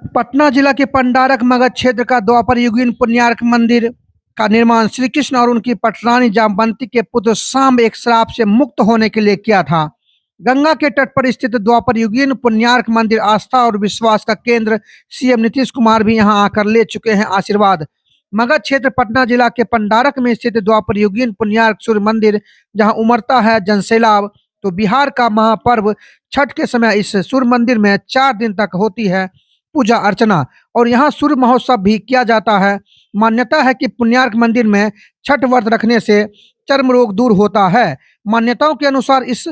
पटना जिला के पंडारक मगध क्षेत्र का द्वापर युगीन पुण्यार्क मंदिर का निर्माण श्री कृष्ण और उनकी पटरानी जामवंती के पुत्र सांब एक श्राप से मुक्त होने के लिए किया था। गंगा के तट पर स्थित द्वापर युगीन पुण्यार्क मंदिर आस्था और विश्वास का केंद्र। सीएम नीतीश कुमार भी यहां आकर ले चुके हैं आशीर्वाद। मगध क्षेत्र पटना जिला के पंडारक में स्थित द्वापर युगीन पुण्यार्क सूर्य मंदिर जहां उमड़ता है जनसैलाब, तो बिहार का महापर्व छठ के समय इस सूर्य मंदिर में 4 दिन तक होती है पूजा अर्चना और यहाँ सूर्य महोत्सव भी किया जाता है। मान्यता है कि पुण्यार्क मंदिर में छठ व्रत रखने से चर्म रोग दूर होता है। मान्यताओं के अनुसार इस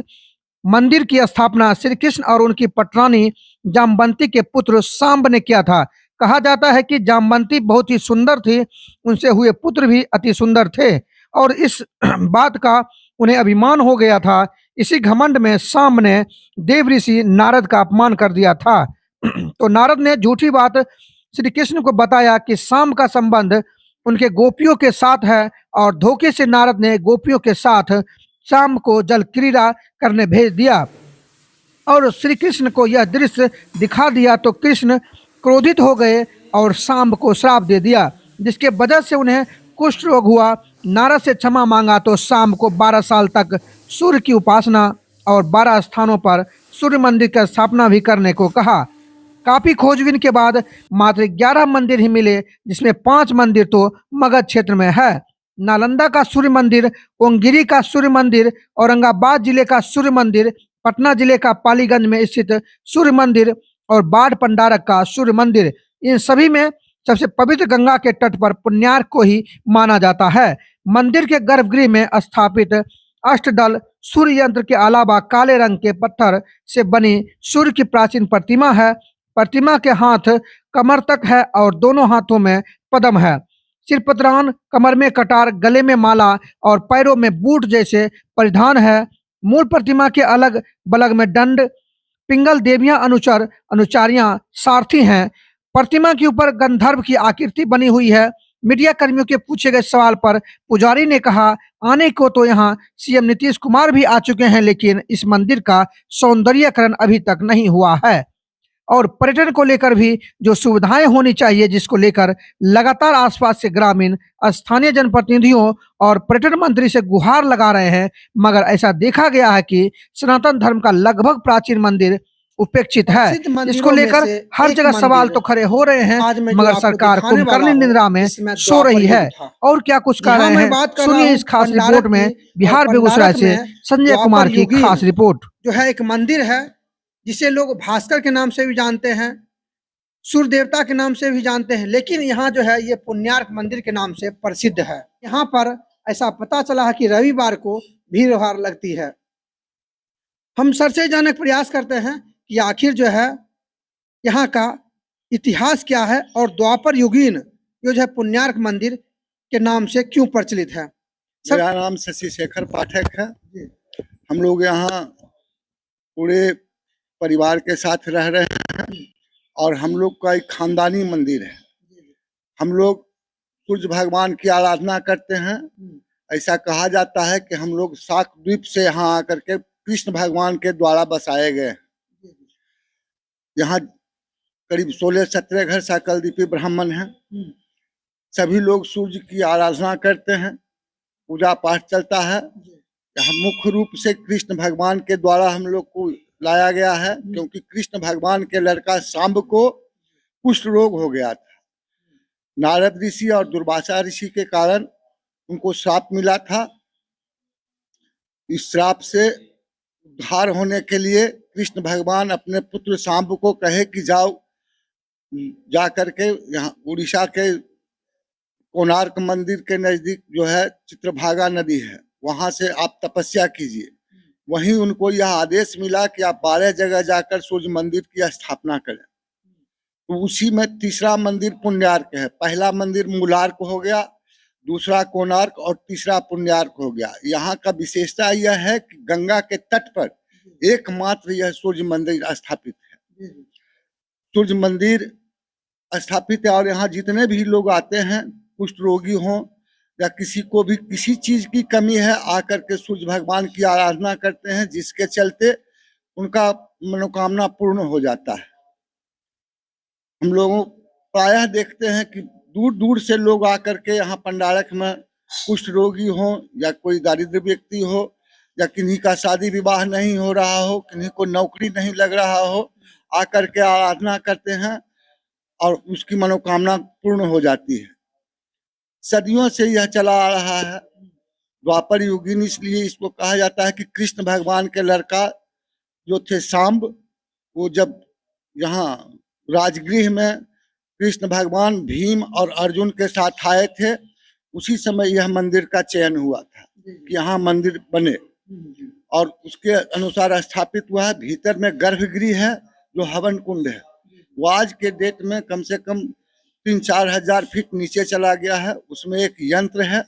मंदिर की स्थापना श्री कृष्ण और उनकी पटरानी जामवंती के पुत्र सांब ने किया था। कहा जाता है कि जामवंती बहुत ही सुंदर थी, उनसे हुए पुत्र भी अति सुंदर थे और इस बात का उन्हें अभिमान हो गया था। इसी घमंड में सांब ने देव ऋषि नारद का अपमान कर दिया था। तो नारद ने झूठी बात श्री कृष्ण को बताया कि सांब का संबंध उनके गोपियों के साथ है और धोखे से नारद ने गोपियों के साथ सांब को जल क्रीड़ा करने भेज दिया और श्री कृष्ण को यह दृश्य दिखा दिया तो कृष्ण क्रोधित हो गए और सांब को श्राप दे दिया, जिसके वजह से उन्हें कुष्ठ रोग हुआ। नारद से क्षमा मांगा तो सांब को 12 साल तक सूर्य की उपासना और 12 स्थानों पर सूर्य मंदिर की स्थापना भी करने को कहा। काफी खोजबीन के बाद मात्र 11 मंदिर ही मिले, जिसमें 5 मंदिर तो मगध क्षेत्र में है। नालंदा का सूर्य मंदिर, ओंगिरी का सूर्य मंदिर, औरंगाबाद जिले का सूर्य मंदिर, पटना जिले का पालीगंज में स्थित सूर्य मंदिर और बाढ़ पंडारक का सूर्य मंदिर, इन सभी में सबसे पवित्र गंगा के तट पर पुण्यार्क को ही माना जाता है। मंदिर के गर्भगृह में स्थापित अष्टदल सूर्य यंत्र के अलावा काले रंग के पत्थर से बनी सूर्य की प्राचीन प्रतिमा है। प्रतिमा के हाथ कमर तक है और दोनों हाथों में पद्म है। सिर पतरान, कमर में कटार, गले में माला और पैरों में बूट जैसे परिधान है। मूल प्रतिमा के अलग बलग में दंड, पिंगल देवियां, अनुचर अनुचारियां, सारथी हैं। प्रतिमा के ऊपर गंधर्व की आकृति बनी हुई है। मीडिया कर्मियों के पूछे गए सवाल पर पुजारी ने कहा, आने को तो यहाँ सीएम नीतीश कुमार भी आ चुके हैं, लेकिन इस मंदिर का सौंदर्यकरण अभी तक नहीं हुआ है और पर्यटन को लेकर भी जो सुविधाएं होनी चाहिए, जिसको लेकर लगातार आसपास से ग्रामीण स्थानीय जनप्रतिनिधियों और पर्यटन मंत्री से गुहार लगा रहे हैं, मगर ऐसा देखा गया है कि सनातन धर्म का लगभग प्राचीन मंदिर उपेक्षित है। इसको लेकर हर जगह सवाल तो खड़े हो रहे हैं, मगर सरकार कुंभकर्णी निद्रा में सो रही है। और क्या कुछ कह रहे हैं, सुनिए इस खास रिपोर्ट में। बिहार बेगूसराय से संजय कुमार की खास रिपोर्ट। जो है एक मंदिर है जिसे लोग भास्कर के नाम से भी जानते हैं, सूर्य देवता के नाम से भी जानते हैं, लेकिन यहाँ जो है ये पुण्यार्क मंदिर के नाम से प्रसिद्ध है। यहाँ पर ऐसा पता चला है कि रविवार को भीड़ भाड़ लगती है। हम सर से जानने का प्रयास करते हैं कि आखिर जो है यहाँ का इतिहास क्या है और द्वापर युगीन जो है पुण्यार्क मंदिर के नाम से क्यों प्रचलित है। मेरा नाम शशि शेखर पाठक है। हम लोग यहाँ पूरे परिवार के साथ रह रहे हैं और हम लोग का एक खानदानी मंदिर है। हम लोग सूर्य भगवान की आराधना करते हैं। ऐसा कहा जाता है कि हम लोग शाक द्वीप से यहाँ आकर के कृष्ण भगवान के द्वारा बसाए गए। यहाँ करीब 16-17 घर सकलद्वीपी ब्राह्मण हैं। सभी लोग सूर्य की आराधना करते हैं, पूजा पाठ चलता है। यहाँ मुख्य रूप से कृष्ण भगवान के द्वारा हम लोग को लाया गया है, क्योंकि कृष्ण भगवान के लड़का सांब को कुष्ठ रोग हो गया था। नारद ऋषि और दुर्वासा ऋषि के कारण उनको श्राप मिला था। इस श्राप से उद्धार होने के लिए कृष्ण भगवान अपने पुत्र सांब को कहे कि जाओ, जा करके यहाँ उड़ीसा के कोणार्क मंदिर के नजदीक जो है चित्रभागा नदी है, वहां से आप तपस्या कीजिए। वहीं उनको यह आदेश मिला कि आप 12 जगह जाकर सूर्य मंदिर की स्थापना करें। तो उसी में तीसरा मंदिर पुण्यार्क है। पहला मंदिर मूलार्क हो गया, दूसरा कोणार्क और तीसरा पुण्यार्क हो गया। यहाँ का विशेषता यह है कि गंगा के तट पर एकमात्र यह सूर्य मंदिर स्थापित है। सूर्य मंदिर स्थापित है और यहाँ जितने भी लोग आते हैं, कुष्ठ रोगी हों या किसी को भी किसी चीज की कमी है, आकर के सूर्य भगवान की आराधना करते हैं, जिसके चलते उनका मनोकामना पूर्ण हो जाता है। हम लोगों प्रायः देखते हैं कि दूर दूर से लोग आकर के यहाँ पंडारक में कुष्ठ रोगी हो या कोई दारिद्र व्यक्ति हो या किन्हीं का शादी विवाह नहीं हो रहा हो, किन्हीं को नौकरी नहीं लग रहा हो, आकर के आराधना करते हैं और उसकी मनोकामना पूर्ण हो जाती है। सदियों से यह चला आ रहा है। द्वापर युगीन इसलिए इसको कहा जाता है कि कृष्ण भगवान के लड़का जो थे सांब, वो जब यहाँ राजगृह में कृष्ण भगवान भीम और अर्जुन के साथ आए थे, उसी समय यह मंदिर का चयन हुआ था कि यहाँ मंदिर बने और उसके अनुसार स्थापित हुआ है। भीतर में गर्भगृह है जो हवन कुंड है, वो आज के डेट में कम से कम 3-4 हजार फीट नीचे चला गया है। उसमें एक यंत्र है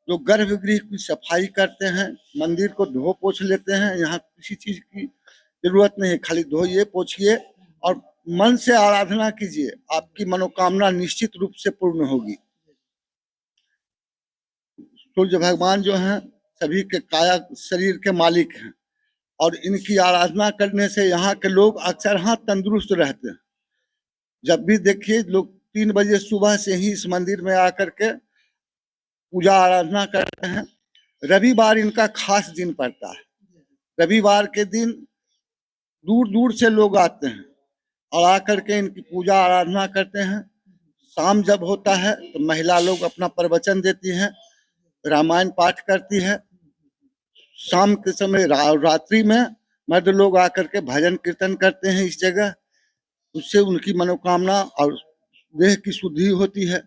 जो गर्भगृह की सफाई करते हैं, मंदिर को धो पोछ लेते हैं। यहाँ किसी चीज की जरूरत नहीं, खाली धोइए पोछिए और मन से आराधना कीजिए, आपकी मनोकामना निश्चित रूप से पूर्ण होगी। सूर्य भगवान जो हैं सभी के काया शरीर के मालिक हैं और इनकी आराधना करने से यहाँ के लोग अक्सर तंदुरुस्त रहते हैं। जब भी देखिए लोग 3 बजे सुबह से ही इस मंदिर में आकर के पूजा आराधना करते हैं। रविवार इनका खास दिन पड़ता है। रविवार के दिन दूर दूर से लोग आते हैं और आकर के इनकी पूजा आराधना करते हैं। शाम जब होता है तो महिला लोग अपना प्रवचन देती हैं, रामायण पाठ करती है। शाम के समय रात्रि में मर्द लोग आकर के भजन कीर्तन करते हैं इस जगह। उससे उनकी मनोकामना और देह की शुद्धि होती है।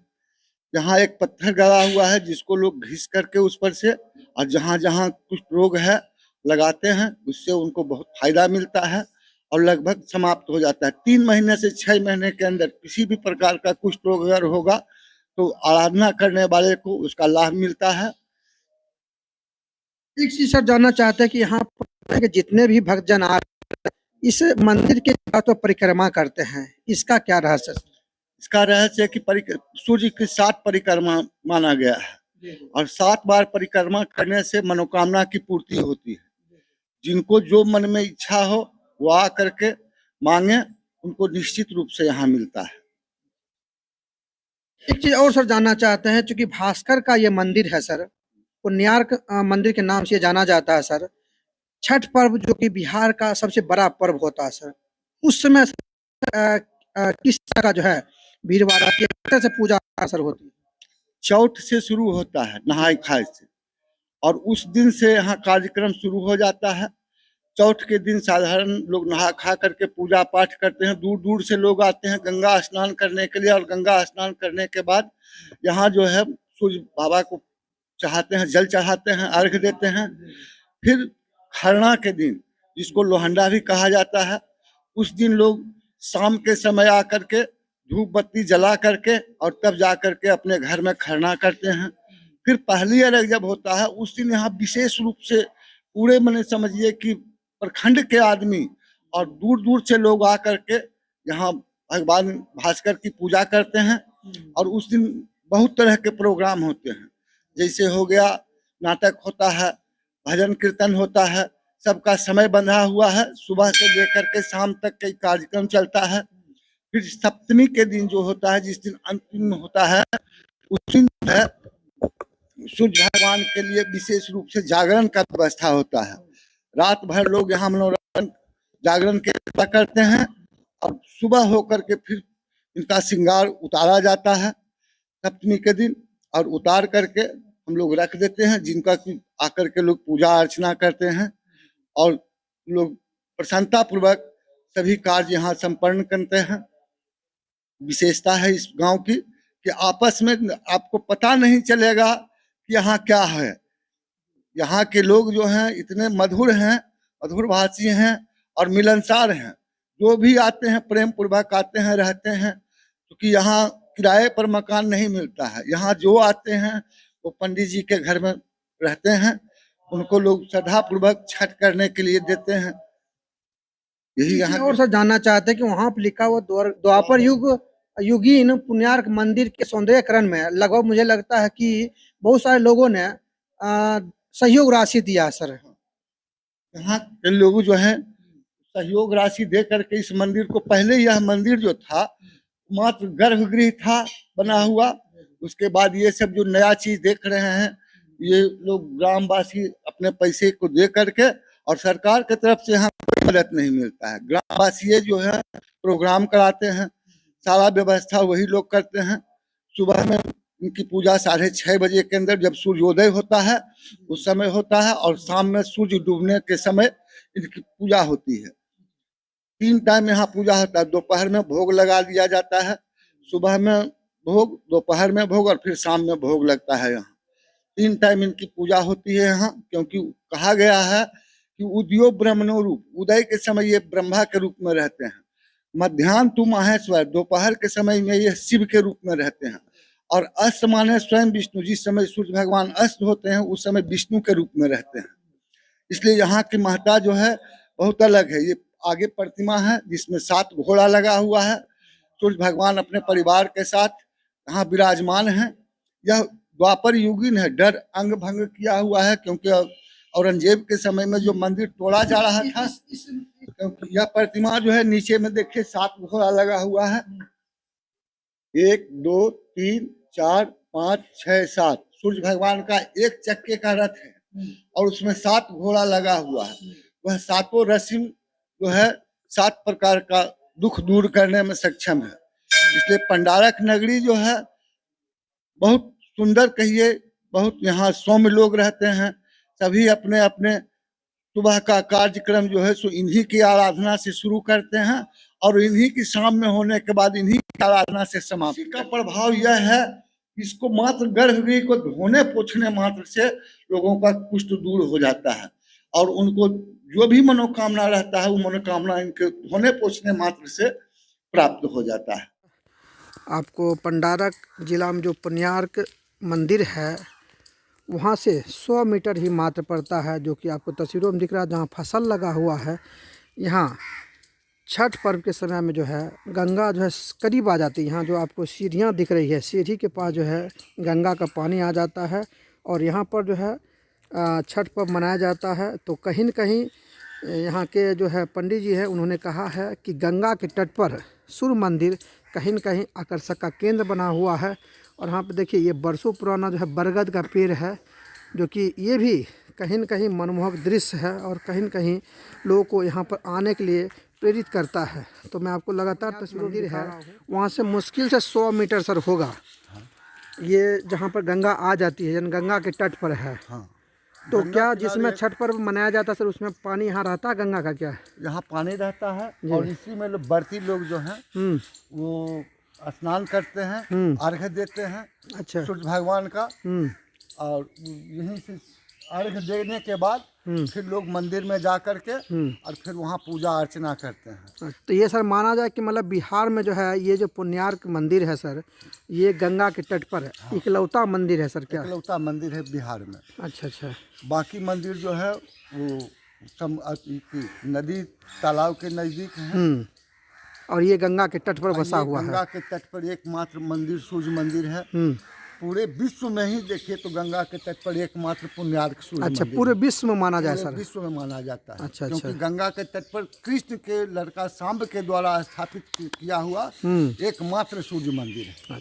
यहाँ एक पत्थर गड़ा हुआ है जिसको लोग घिस करके उस पर से और जहाँ जहाँ कुछ रोग है लगाते हैं, उससे उनको बहुत फायदा मिलता है और लगभग समाप्त हो जाता है। 3 महीने से 6 महीने के अंदर किसी भी प्रकार का कुष्ठ रोग अगर होगा तो आराधना करने वाले को उसका लाभ मिलता है। एक चीज सर जानना चाहते हैं कि यहाँ पर के जितने भी भक्तजन आ इस मंदिर के तो परिक्रमा करते हैं, इसका क्या रहस्य? इसका रहस्य है कि सूर्य की 7 परिक्रमा माना गया है और 7 बार परिक्रमा करने से मनोकामना की पूर्ति होती है। जिनको जो मन में इच्छा हो वो आ करके मांगे, उनको निश्चित रूप से यहाँ मिलता है। एक चीज और सर जानना चाहते हैं, चूंकि भास्कर का ये मंदिर है सर, पुण्यार्क मंदिर के नाम से जाना जाता है सर। छठ पर्व जो कि बिहार का सबसे बड़ा पर्व होता है सर, उस समय किस तरह का जो है भीड़भाड़ किस तरह से पूजा सर होती है? चौथ से शुरू होता है नहाय खाए से और उस दिन से यहाँ कार्यक्रम शुरू हो जाता है। चौथ के दिन साधारण लोग नहा खा करके पूजा पाठ करते हैं। दूर दूर से लोग आते हैं गंगा स्नान करने के लिए और गंगा स्नान करने के बाद यहाँ जो है सूर्य बाबा को चाहते हैं, जल चढ़ाते हैं, अर्घ देते हैं। फिर खरना के दिन, जिसको लोहंडा भी कहा जाता है, उस दिन लोग शाम के समय आकर के धूप बत्ती जला करके और तब जा करके अपने घर में खरना करते हैं। फिर पहली अर्घ जब होता है उस दिन यहाँ विशेष रूप से पूरे मने समझिए कि प्रखंड के आदमी और दूर दूर से लोग आकर के यहाँ भगवान भास्कर की पूजा करते हैं और उस दिन बहुत तरह के प्रोग्राम होते हैं। जैसे हो गया नाटक होता है, भजन कीर्तन होता है, सबका समय बंधा हुआ है। सुबह से लेकर के शाम तक कई कार्यक्रम चलता है। फिर सप्तमी के दिन जो होता है, जिस दिन अंतिम होता है, उस दिन है सूर्य भगवान के लिए विशेष रूप से जागरण का व्यवस्था होता है। रात भर लोग यहाँ मनोरंजन जागरण के करते हैं और सुबह होकर के फिर इनका श्रृंगार उतारा जाता है सप्तमी के दिन और उतार करके हम लोग रख देते हैं, जिनका कि आकर के लोग पूजा अर्चना करते हैं और लोग प्रसन्नता पूर्वक सभी कार्य यहाँ संपन्न करते हैं। विशेषता है इस गांव की कि आपस में आपको पता नहीं चलेगा कि यहाँ क्या है। यहाँ के लोग जो हैं इतने मधुर हैं, मधुर भाषी हैं और मिलनसार हैं। जो भी आते हैं प्रेम पूर्वक आते हैं, रहते हैं, क्योंकि यहाँ किराए पर मकान नहीं मिलता है। यहाँ जो आते हैं वो पंडित जी के घर में रहते हैं, उनको लोग श्रद्धा पूर्वक छठ करने के लिए देते हैं। यही यहाँ और सर जानना चाहते हैं कि वहाँ पर लिखा हुआ द्वापर युगीन पुण्यार्क मंदिर के सौंदर्यकरण में लगभग मुझे लगता है कि बहुत सारे लोगों ने सहयोग राशि दिया सर। यहाँ के लोग जो है सहयोग राशि दे करके इस मंदिर को, पहले यह मंदिर जो था मात्र गर्भगृह था बना हुआ। उसके बाद ये सब जो नया चीज देख रहे हैं, ये लोग ग्रामवासी अपने पैसे को दे करके, और सरकार की तरफ से यहाँ कोई मदद नहीं मिलता है। ग्रामवासी जो है प्रोग्राम कराते हैं, सारा व्यवस्था वही लोग करते हैं। सुबह में इनकी पूजा 6:30 बजे के अंदर जब सूर्योदय होता है उस समय होता है, और शाम में सूर्य डूबने के समय इनकी पूजा होती है। 3 टाइम यहाँ पूजा होता है। दोपहर में भोग लगा दिया जाता है, सुबह में भोग, दोपहर में भोग, और फिर शाम में भोग लगता है। यहाँ 3 टाइम इनकी पूजा होती है यहाँ, क्योंकि कहा गया है कि उदयो ब्रह्मणो रूप, उदय के समय ये ब्रह्मा के रूप में रहते हैं, मध्याह्न तु माहेश्वर, दोपहर के समय में ये शिव के रूप में रहते हैं, और अस्त माने स्वयं विष्णु, जिस समय सूर्य भगवान अस्त होते हैं उस समय विष्णु के रूप में रहते हैं। इसलिए यहाँ की महत्ता जो है बहुत अलग है। ये आगे प्रतिमा है जिसमें 7 घोड़ा लगा हुआ है। सूर्य भगवान अपने परिवार के साथ यहाँ विराजमान है। यह द्वापर युगीन है, डर अंग भंग किया हुआ है, क्योंकि औरंगजेब के समय में जो मंदिर तोड़ा जा रहा था, क्योंकि यह प्रतिमा जो है नीचे में देखिए 7 घोड़ा लगा हुआ है। 1 2 3 4 5 6 7 सूर्य भगवान का एक चक्के का रथ है, और उसमें 7 घोड़ा लगा हुआ है। वह 7 रस्म जो है 7 प्रकार का दुख दूर करने में सक्षम है। इसलिए पंडारक नगरी जो है बहुत सुंदर कहिए, बहुत यहाँ सौम्य लोग रहते हैं। सभी अपने अपने सुबह का कार्यक्रम जो है सो इन्हीं की आराधना से शुरू करते हैं, और इन्हीं की शाम में होने के बाद इन्हीं की आराधना से समाप्त। इसका प्रभाव यह है, इसको मात्र गर्भगृह को धोने पोछने मात्र से लोगों का कुष्ठ दूर हो जाता है, और उनको जो भी मनोकामना रहता है वो मनोकामना इनके धोने पोछने मात्र से प्राप्त हो जाता है। आपको पंडारक जिला में जो पुण्यार्क मंदिर है वहाँ से 100 मीटर ही मात्र पड़ता है, जो कि आपको तस्वीरों में दिख रहा है। जहाँ फसल लगा हुआ है, यहाँ छठ पर्व के समय में जो है गंगा जो है करीब आ जाती है। यहाँ जो आपको सीढ़ियाँ दिख रही है, सीढ़ी के पास जो है गंगा का पानी आ जाता है, और यहाँ पर जो है छठ पर्व मनाया जाता है। तो कहीं न कहीं यहाँ के जो है पंडित जी हैं, उन्होंने कहा है कि गंगा के तट पर सूर्य मंदिर कहीं न कहीं आकर्षण का केंद्र बना हुआ है। और यहाँ पे देखिए ये बरसों पुराना जो है बरगद का पेड़ है, जो कि ये भी कहीं न कहीं मनमोहक दृश्य है, और कहीं न कहीं लोगों को यहाँ पर आने के लिए प्रेरित करता है। तो मैं आपको लगातार तस्वीर है, वहाँ से मुश्किल से 100 मीटर सर होगा ये, जहाँ पर गंगा आ जाती है, यानी गंगा के तट पर है। तो क्या जिसमें छठ पर्व मनाया जाता है सर, उसमें पानी यहाँ रहता है गंगा का? क्या यहाँ पानी रहता है, और इसी में व्रती लोग जो हैं वो स्नान करते हैं, अर्घ्य देते हैं। अच्छा। सूर्य भगवान का। और यहीं से अर्घ्य देने के बाद फिर लोग मंदिर में जा कर के और फिर वहाँ पूजा अर्चना करते हैं। तो ये सर माना जाए कि मतलब बिहार में जो है ये जो पुण्यार्क मंदिर है सर, ये गंगा के तट पर है। इकलौता मंदिर है सर? क्या इकलौता मंदिर है बिहार में। अच्छा अच्छा। बाकी मंदिर जो है वो नदी तालाब के नजदीक है, और ये गंगा के तट पर बसा हुआ है। गंगा के तट पर एकमात्र मंदिर सूर्य मंदिर है। पूरे विश्व में ही देखिए तो गंगा के तट पर एकमात्र पुण्यार्क सूर्य अच्छा, मंदिर पूरे विश्व में माना जाए सर? विश्व में माना जाता है। अच्छा, क्योंकि अच्छा। गंगा के तट पर कृष्ण के लड़का सांब के द्वारा स्थापित किया हुआ एकमात्र सूर्य मंदिर है।